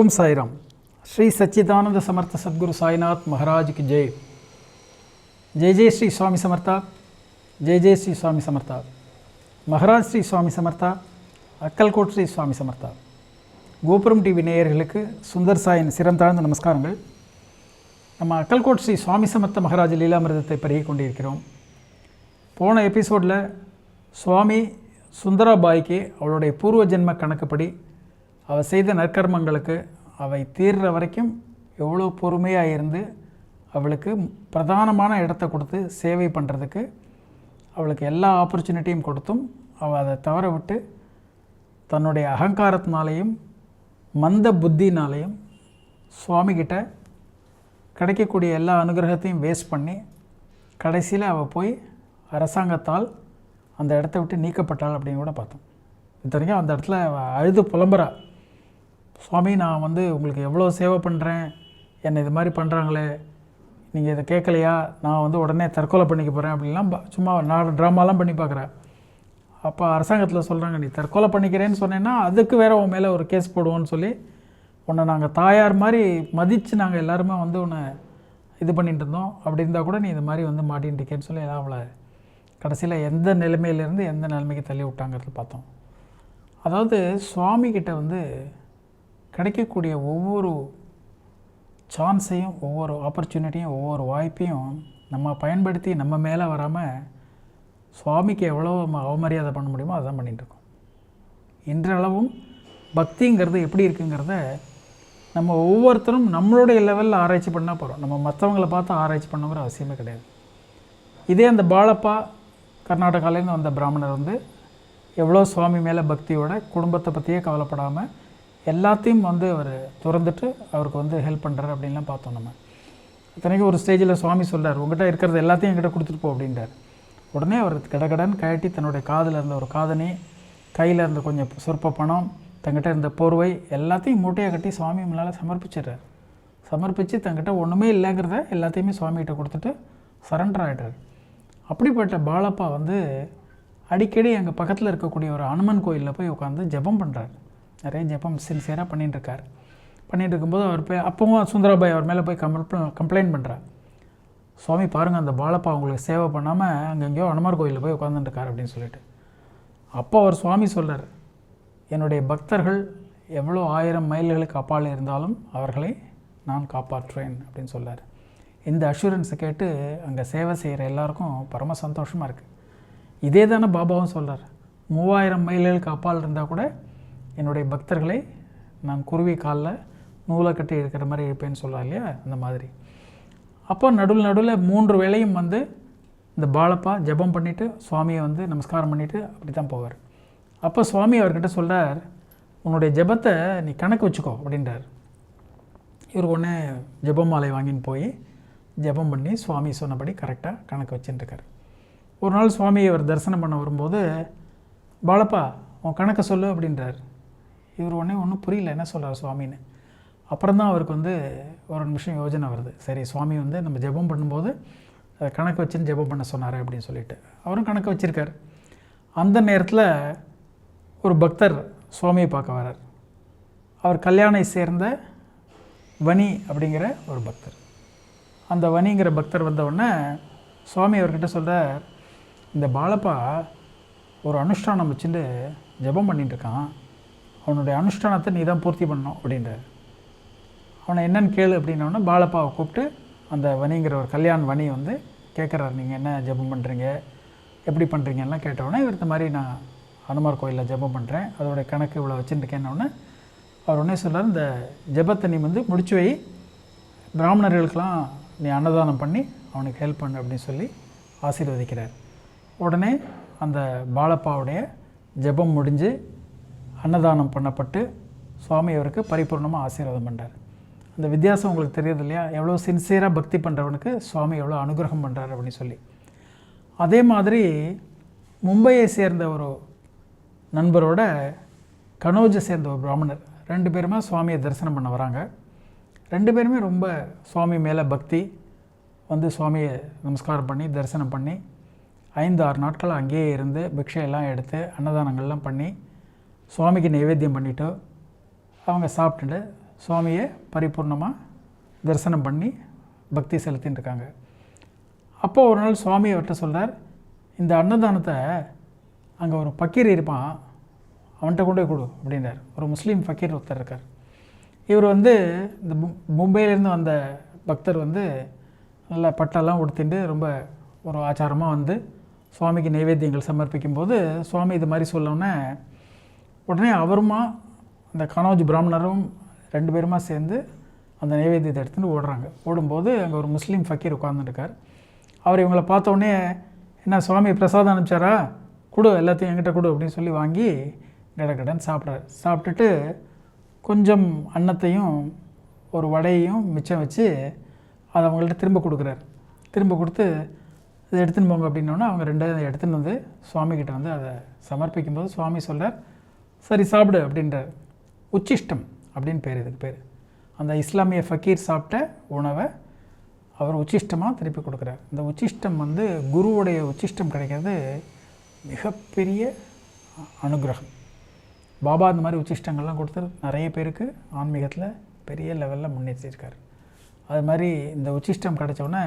ஓம் சாய்ராம். ஸ்ரீ சச்சிதானந்த சமர்த்த சத்குரு சாய்நாத் மகாராஜுக்கு ஜெய். ஜெய் ஜெய் ஸ்ரீ சுவாமி சமர்த்தா. ஜெய் ஜெய் ஸ்ரீ சுவாமி சமர்த்தா. மகாராஜ் ஸ்ரீ சுவாமி சமர்த்தா. அக்கல்கோட் ஸ்ரீ சுவாமி சமர்த்தா. கோபுரம் டிவி நேயர்களுக்கு சுந்தர் சாயின் சிரம் தாழ்ந்த நமஸ்காரங்கள். நம்ம அக்கல்கோட் ஸ்ரீ சுவாமி சமர்த்த மகாராஜ் லீலாமிரதத்தை பருகி கொண்டிருக்கிறோம். போன எபிசோடில் சுவாமி சுந்தராபாய்க்கு அவளுடைய பூர்வ ஜென்ம கணக்குப்படி அவள் செய்த நற்கர்மங்களுக்கு அவை தீர்ற வரைக்கும் எவ்வளோ பொறுமையாக இருந்து அவளுக்கு பிரதானமான இடத்த கொடுத்து சேவை பண்ணுறதுக்கு அவளுக்கு எல்லா ஆப்பர்ச்சுனிட்டியும் கொடுத்தும் அவள் அதை தவற விட்டு தன்னுடைய அகங்காரத்தினாலேயும் மந்த புத்தினாலேயும் சுவாமிகிட்ட கிடைக்கக்கூடிய எல்லா அனுகிரகத்தையும் வேஸ்ட் பண்ணி கடைசியில் அவள் போய் அரசாங்கத்தால் அந்த இடத்த விட்டு நீக்கப்பட்டாள் அப்படின்னு கூட பார்த்தோம். இத்தனைக்கும் அந்த இடத்துல அழுது புலம்புறா. சுவாமி, நான் உங்களுக்கு எவ்வளோ சேவை பண்ணுறேன், என்னை இது மாதிரி பண்ணுறாங்களே, நீங்கள் இதை கேட்கலையா, நான் உடனே தற்கொலை பண்ணிக்க போகிறேன் அப்படின்லாம் சும்மா ட்ராமாலாம் பண்ணி பார்க்குறேன். அப்போ அரசாங்கத்தில் சொல்கிறாங்க, நீ தற்கொலை பண்ணிக்கிறேன்னு சொன்னேன்னா அதுக்கு வேறு உன் மேலே ஒரு கேஸ் போடுவோன்னு சொல்லி உன்னை நாங்கள் தாயார் மாதிரி மதித்து நாங்கள் எல்லாருமே உன்னை இது பண்ணிட்டு இருந்தோம். அப்படி இருந்தால் கூட நீ இது மாதிரி மாட்டின்ட்டுக்கேன்னு சொல்லி எல்லாம் அவளை கடைசியில் எந்த நிலைமையிலேருந்து எந்த நிலைமைக்கு தள்ளி விட்டாங்கிறது பார்த்தோம். அதாவது சுவாமிகிட்ட கிடைக்கக்கூடிய ஒவ்வொரு சான்ஸையும், ஒவ்வொரு ஆப்பர்ச்சுனிட்டியும், ஒவ்வொரு வாய்ப்பையும் நம்ம பயன்படுத்தி நம்ம மேலே வராமல் சுவாமிக்கு எவ்வளோ அவமரியாதை பண்ண முடியுமோ அதுதான் பண்ணிகிட்ருக்கோம். இன்றளவும் பக்திங்கிறது எப்படி இருக்குங்கிறத நம்ம ஒவ்வொருத்தரும் நம்மளுடைய லெவலில் ஆராய்ச்சி பண்ணால் போகிறோம். நம்ம மற்றவங்களை பார்த்து ஆராய்ச்சி பண்ணுங்கிற அவசியமே கிடையாது. இதே அந்த பாலப்பா கர்நாடகாலேருந்து வந்த பிராமணர் எவ்வளோ சுவாமி மேலே பக்தியோட குடும்பத்தை பற்றியே கவலைப்படாமல் எல்லாத்தையும் அவர் திறந்துட்டு அவருக்கு ஹெல்ப் பண்ணுறாரு அப்படின்லாம் பார்த்தோம். நம்ம இத்தனைக்கும் ஒரு ஸ்டேஜில் சுவாமி சொல்கிறார், உங்கள்கிட்ட இருக்கிறது எல்லாத்தையும் என்கிட்ட கொடுத்துட்டு போ அப்படின்றார். உடனே அவர் கடகடன் கழட்டி தன்னுடைய காதில் இருந்த ஒரு காதணி, கையில் இருந்த கொஞ்சம் சொற்ப பணம், தங்கிட்ட இருந்த போர்வை எல்லாத்தையும் மூட்டையாக கட்டி சுவாமி முன்னால் சமர்ப்பிச்சிடுறார். சமர்ப்பித்து தங்கிட்ட ஒன்றுமே இல்லைங்கிறத எல்லாத்தையுமே சுவாமிகிட்ட கொடுத்துட்டு சரண்டர் ஆகிட்டார். அப்படிப்பட்ட பாலப்பா அடிக்கடி எங்கள் பக்கத்தில் இருக்கக்கூடிய ஒரு அனுமன் கோயிலில் போய் உட்காந்து ஜெபம் பண்ணுறார். நிறைய ஜெபம் சின்சியராக பண்ணிகிட்ருக்கார். பண்ணிகிட்டு இருக்கும்போது அவர் போய் அப்பவும் சுந்தராபாய் அவர் மேலே போய் கம்ப்ளைண்ட் பண்ணுறார். சுவாமி பாருங்கள், அந்த பாலப்பா அவங்களுக்கு சேவை பண்ணாமல் அங்கெங்கேயோ அனுமார் கோயிலில் போய் உட்காந்துட்டுருக்கார் அப்படின்னு சொல்லிட்டு. அப்போ அவர் சுவாமி சொல்கிறார், என்னுடைய பக்தர்கள் எவ்வளோ 1000 மைல்களுக்கு அப்பால் இருந்தாலும் அவர்களை நான் காப்பாற்றுவேன் அப்படின்னு சொல்லார். இந்த அஷூரன்ஸை கேட்டு அங்கே சேவை செய்கிற எல்லாருக்கும் பரம சந்தோஷமாக இருக்குது. இதே தானே பாபாவும் சொல்கிறார், 3000 மைல்களுக்கு அப்பால் இருந்தால் கூட என்னுடைய பக்தர்களை நான் குருவி காலில் நூலை கட்டி இருக்கிற மாதிரி இருப்பேன்னு சொல்கிறார் இல்லையா, அந்த மாதிரி. அப்போ நடுவில் 3 வேளையும் இந்த பாலப்பா ஜெபம் பண்ணிவிட்டு சுவாமியை நமஸ்காரம் பண்ணிவிட்டு அப்படி தான் போவார். அப்போ சுவாமி அவர்கிட்ட சொல்கிறார், உன்னுடைய ஜெபத்தை நீ கணக்கு வச்சுக்கோ அப்படின்றார். இவர் உடனே ஜெப மாலை வாங்கின்னு போய் ஜெபம் பண்ணி சுவாமி சொன்னபடி கரெக்டாக கணக்கு வச்சுட்டுருக்கார். ஒரு நாள் சுவாமி அவர் தரிசனம் பண்ண வரும்போது, பாலப்பா உன் கணக்கை சொல்லு அப்படின்றார். இவர் உடனே ஒன்றும் புரியல என்ன சொல்கிறார் சுவாமின்னு. அப்புறம் தான் அவருக்கு ஒரு நிமிஷம் யோஜனை வருது. சரி, சுவாமி நம்ம ஜெபம் பண்ணும்போது கணக்கு வச்சுன்னு ஜெபம் பண்ண சொன்னார் அப்படின்னு சொல்லிட்டு அவரும் கணக்கு வச்சுருக்கார். அந்த நேரத்தில் ஒரு பக்தர் சுவாமியை பார்க்க வரார். அவர் கல்யாணை சேர்ந்த வனி அப்படிங்கிற ஒரு பக்தர். அந்த வனிங்கிற பக்தர் வந்தவுடனே சுவாமி அவர்கிட்ட சொல்கிறார், இந்த பாலப்பா ஒரு அனுஷ்டானம் வச்சுட்டு ஜெபம் பண்ணிட்டுருக்கான், அவனுடைய அனுஷ்டானத்தை நீ தான் பூர்த்தி பண்ணணும் அப்படின்றார். அவனை என்னென்னு கேளு அப்படின்னோடனே பாலப்பாவை கூப்பிட்டு அந்த வனிங்கிற ஒரு கல்யாண் வனி கேட்குறாரு, நீங்கள் என்ன ஜெபம் பண்ணுறீங்க, எப்படி பண்ணுறீங்கலாம் கேட்டவுடனே இவர் இந்த மாதிரி நான் ஹனுமார் கோயிலில் ஜெபம் பண்ணுறேன், அதோடைய கணக்கு இவ்வளோ வச்சுட்டுருக்கேன்னொடனே அவர் உடனே சொல்கிறார், இந்த ஜெபத்தை நீ முடிச்சு வை, பிராமணர்களுக்கெல்லாம் நீ அன்னதானம் பண்ணி அவனுக்கு ஹெல்ப் பண்ணு அப்படின்னு சொல்லி ஆசீர்வதிக்கிறார். உடனே அந்த பாலப்பாவுடைய ஜெபம் முடிஞ்சு அன்னதானம் பண்ணப்பட்டு சுவாமி அவருக்கு பரிபூர்ணமாக ஆசீர்வாதம் பண்ணுறார். அந்த வித்தியாசம் உங்களுக்கு தெரியுது இல்லையா, எவ்வளோ சின்சியராக பக்தி பண்ணுறவனுக்கு சுவாமி எவ்வளோ அனுகிரகம் பண்ணுறார் அப்படின்னு சொல்லி. அதே மாதிரி மும்பையை சேர்ந்த ஒரு நண்பரோட கனோஜை சேர்ந்த ஒரு பிராமணர் 2 பேருமே சுவாமியை தரிசனம் பண்ண வராங்க. 2 பேருமே ரொம்ப சுவாமி மேலே பக்தி சுவாமியை நமஸ்காரம் பண்ணி தரிசனம் பண்ணி 5-6 நாட்கள் அங்கேயே இருந்து பிக்ஷையெல்லாம் எடுத்து அன்னதானங்கள்லாம் பண்ணி சுவாமிக்கு நைவேத்தியம் பண்ணிவிட்டு அவங்க சாப்பிட்டுட்டு சுவாமியை பரிபூர்ணமாக தரிசனம் பண்ணி பக்தி செலுத்தின்னு இருக்காங்க. அப்போது ஒரு நாள் சுவாமி அவர்கிட்ட சொல்கிறார், இந்த அன்னதானத்தை அங்கே ஒரு பக்கீர் இருப்பான், அவன்கிட்ட கொண்டு போய் கொடு அப்படின்றார். ஒரு முஸ்லீம் ஃபக்கீர் ஒருத்தர் இருக்கார். இவர் இந்த மும்பையிலேருந்து வந்த பக்தர் நல்லா பட்டெல்லாம் உடுத்திட்டு ரொம்ப ஒரு ஆச்சாரமாக சுவாமிக்கு நைவேத்தியங்கள் சமர்ப்பிக்கும்போது சுவாமி இது மாதிரி சொல்லோன்னே உடனே அவருமா அந்த கனோஜ் பிராமணரும் 2 பேருமா சேர்ந்து அந்த நைவேத்தியத்தை எடுத்துகிட்டு ஓடுறாங்க. ஓடும்போது அங்கே ஒரு முஸ்லீம் ஃபக்கீர் உட்கார்ந்துருக்கார். அவர் இவங்களை பார்த்தோடனே, என்ன சுவாமி பிரசாதம் அனுப்பிச்சாரா, கொடு எல்லாத்தையும் என்கிட்ட கொடு அப்படின்னு சொல்லி வாங்கி கடகடன்னு சாப்பிட்றாரு. சாப்பிட்டுட்டு கொஞ்சம் அன்னத்தையும் ஒரு வடையையும் மிச்சம் வச்சு அதை அவங்கள்ட்ட திரும்ப கொடுக்குறாரு. திரும்ப கொடுத்து இதை எடுத்துன்னு போங்க அப்படின்னோன்னா அவங்க 2 எடுத்துன்னு சுவாமிகிட்ட அதை சமர்ப்பிக்கும்போது சுவாமி சொல்கிறார், சரி சாப்பிடு அப்படின்றார். உச்சிஷ்டம் அப்படின்னு பேர், இதுக்கு பேர். அந்த இஸ்லாமிய ஃபக்கீர் சாப்பிட்ட உணவை அவர் உச்சிஷ்டமாக திருப்பி கொடுக்குறார். இந்த உச்சிஷ்டம் குருவுடைய உச்சிஷ்டம் கிடைக்கிறது மிகப்பெரிய அனுகிரகம். பாபா இந்த மாதிரி உச்சிஷ்டங்கள்லாம் கொடுத்து நிறைய பேருக்கு ஆன்மீகத்தில் பெரிய லெவலில் முன்னேற்றிருக்கார். அது மாதிரி இந்த உச்சிஷ்டம் கிடைச்சோடனே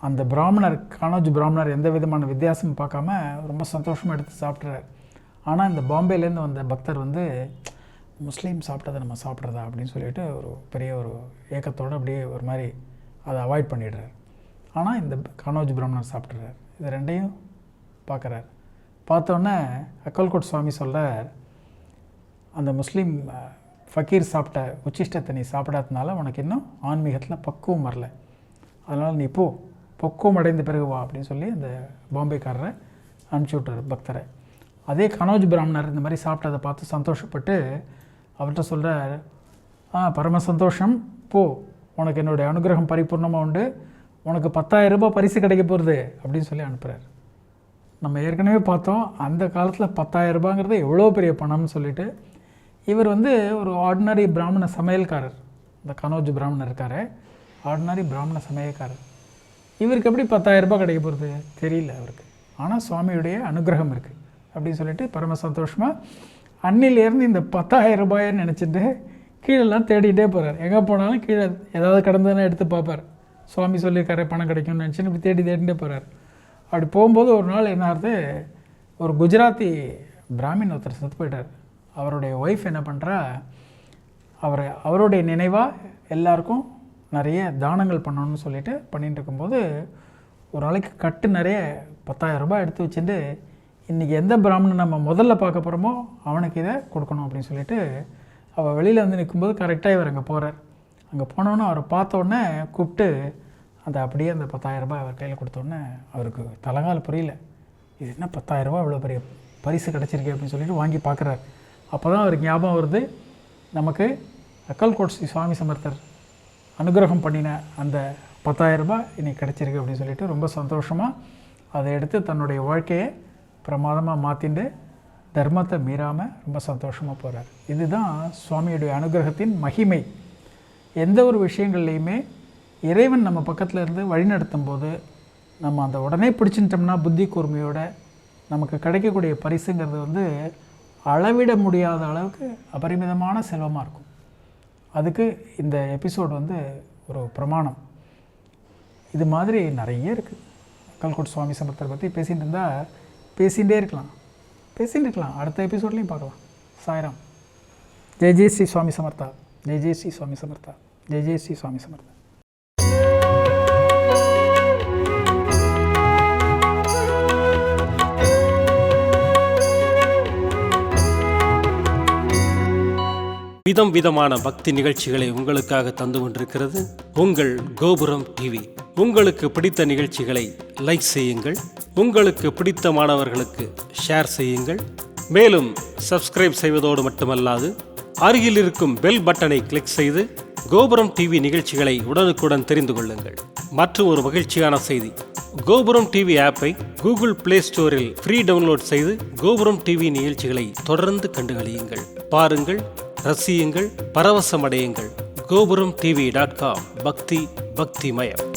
அந்த பிராமணர், கனோஜ் பிராமணர் எந்த விதமான வித்தியாசமும் பார்க்காம ரொம்ப சந்தோஷமாக எடுத்து சாப்பிட்றாரு. ஆனால் இந்த பாம்பேலேருந்து வந்த பக்தர் முஸ்லீம் சாப்பிட்டதை நம்ம சாப்பிட்றதா அப்படின்னு சொல்லிட்டு ஒரு பெரிய ஒரு ஏக்கத்தோடு அப்படியே ஒரு மாதிரி அதை அவாய்ட் பண்ணிடுறார். ஆனால் இந்த கனோஜ் பிராமணர் சாப்பிட்றார். இது 2ஐயும் பார்க்குறார். பார்த்தோன்னே அக்கல்கோட் சுவாமி சொல்கிறார், அந்த முஸ்லீம் ஃபக்கீர் சாப்பிட்ட உச்சிஷ்டத்தை நீ சாப்பிடாதனால உனக்கு இன்னும் ஆன்மீகத்தில் பக்குவம் வரல, அதனால் நீ பக்குவம் அடைந்த பிறகு வா அப்படின்னு சொல்லி அந்த பாம்பேக்காரரை அனுப்பிச்சி விட்டார் பக்தரை. அதே கனோஜ் பிராமணர் இந்த மாதிரி சாப்பிட்டதை பார்த்து சந்தோஷப்பட்டு அவர்கிட்ட சொல்கிறார், பரம சந்தோஷம், போ, உனக்கு என்னுடைய அனுகிரகம் பரிபூர்ணமாக உண்டு, உனக்கு 10,000 ரூபாய் பரிசு கிடைக்க போகிறது அப்படின்னு சொல்லி அனுப்புகிறார். நம்ம ஏற்கனவே பார்த்தோம், அந்த காலத்தில் 10,000 ரூபாங்கிறது எவ்வளோ பெரிய பணம்னு சொல்லிட்டு. இவர் ஒரு ஆர்டினரி பிராமண சமையல்காரர். இந்த கனோஜ் பிராமணர் இருக்கார், ஆர்டினரி பிராமண சமையல்காரர். இவருக்கு எப்படி 10,000 ரூபாய் கிடைக்க போகிறது தெரியல அவருக்கு. ஆனால் சுவாமியுடைய அனுகிரகம் இருக்குது அப்படின்னு சொல்லிட்டு பரம சந்தோஷமாக அன்னிலேருந்து இந்த 10,000 ரூபாயை நினச்சிட்டு கீழெல்லாம் தேடிகிட்டே போகிறார். எங்கே போனாலும் கீழே ஏதாவது கடந்ததுன்னா எடுத்து பார்ப்பார். சுவாமி சொல்லியிருக்காரு பணம் கிடைக்கும்னு நினச்சின்னு இப்படி தேடிட்டே போகிறார். அப்படி போகும்போது ஒரு நாள் என்ன ஆகுது, ஒரு குஜராத்தி பிராமின் ஒருத்தர் செத்து போயிட்டார். அவருடைய ஒய்ஃப் என்ன பண்ணுறா, அவருடைய நினைவாக எல்லாருக்கும் நிறைய தானங்கள் பண்ணணும்னு சொல்லிட்டு பண்ணிட்டு இருக்கும்போது ஒரு நாளைக்கு கட்டு நிறைய 10,000 ரூபாய் எடுத்து வச்சுட்டு, இன்றைக்கி எந்த பிராமணன் நம்ம முதல்ல பார்க்க போகிறோமோ அவனுக்கு இதை கொடுக்கணும் அப்படின்னு சொல்லிட்டு அவள் வெளியில் நிற்கும்போது கரெக்டாக இவர் அங்கே போகிறார். அங்கே போனோன்னே அவரை பார்த்தோன்னே கூப்பிட்டு அப்படியே அந்த 10,000 ரூபாய் அவர் கையில் கொடுத்தோன்னே அவருக்கு தலகால் புரியல. இது என்ன 10,000 ரூபாய் இவ்வளோ பெரிய பரிசு கிடச்சிருக்கு அப்படின்னு சொல்லிட்டு வாங்கி பார்க்குறார். அப்போ தான் அவருக்கு ஞாபகம் வருது, நமக்கு அக்கல்கோட் ஸ்ரீ சுவாமி சமர்த்தர் அனுகிரகம் பண்ணின அந்த 10,000 ரூபாய் இன்றைக்கி கிடச்சிருக்கு அப்படின்னு சொல்லிட்டு ரொம்ப சந்தோஷமாக அதை எடுத்து தன்னுடைய வாழ்க்கையை பிரமாதமாக மாற்றிண்டு தர்மத்தை மீறாமல் ரொம்ப சந்தோஷமாக போகிறார். இதுதான் சுவாமியுடைய அனுகிரகத்தின் மகிமை. எந்த ஒரு விஷயங்கள்லையுமே இறைவன் நம்ம பக்கத்தில் இருந்து வழிநடத்தும் போது நம்ம அந்த உடனே பிடிச்சிட்டோம்னா புத்தி கூர்மையோட நமக்கு கிடைக்கக்கூடிய பரிசுங்கிறது அளவிட முடியாத அளவுக்கு அபரிமிதமான செல்வமாக இருக்கும். அதுக்கு இந்த எபிசோடு ஒரு பிரமாணம். இது மாதிரி நிறைய இருக்குது. அக்கல்கோட் சுவாமி சமர்த்தரை பற்றி பேசிகிட்டே இருக்கலாம். அடுத்த எபிசோட்லேயும் பார்க்கலாம். சாய்ராம். ஜெய் ஜெய் ஸ்ரீ சுவாமி சமர்த்தா. ஜெய் ஜெய் ஸ்ரீ சுவாமி சமர்த்தா. ஜெய் ஜெய் ஸ்ரீ சுவாமி சமர்த்தா. விதம் விதமான பக்தி நிகழ்ச்சிகளை உங்களுக்காக தந்து கொண்டிருக்கிறது உங்கள் கோபுரம் டிவி. உங்களுக்கு பிடித்த நிகழ்ச்சிகளை லைக் செய்யுங்கள், உங்களுக்கு பிடித்த மாணவர்களுக்கு ஷேர் செய்யுங்கள். மேலும் சப்ஸ்கிரைப் செய்வதோடு மட்டுமல்லாது அருகில் இருக்கும் பெல் பட்டனை கிளிக் செய்து கோபுரம் டிவி நிகழ்ச்சிகளை உடனுக்குடன் தெரிந்து கொள்ளுங்கள். மற்றும் ஒரு மகிழ்ச்சியான செய்தி, கோபுரம் டிவி ஆப்பை கூகுள் பிளே ஸ்டோரில் ஃப்ரீ டவுன்லோட் செய்து கோபுரம் டிவி நிகழ்ச்சிகளை தொடர்ந்து கண்டுகளியுங்கள். பாருங்கள், ரசியுங்கள், பரவசமடையுங்கள். gopuramtv.com. பக்திமயம்.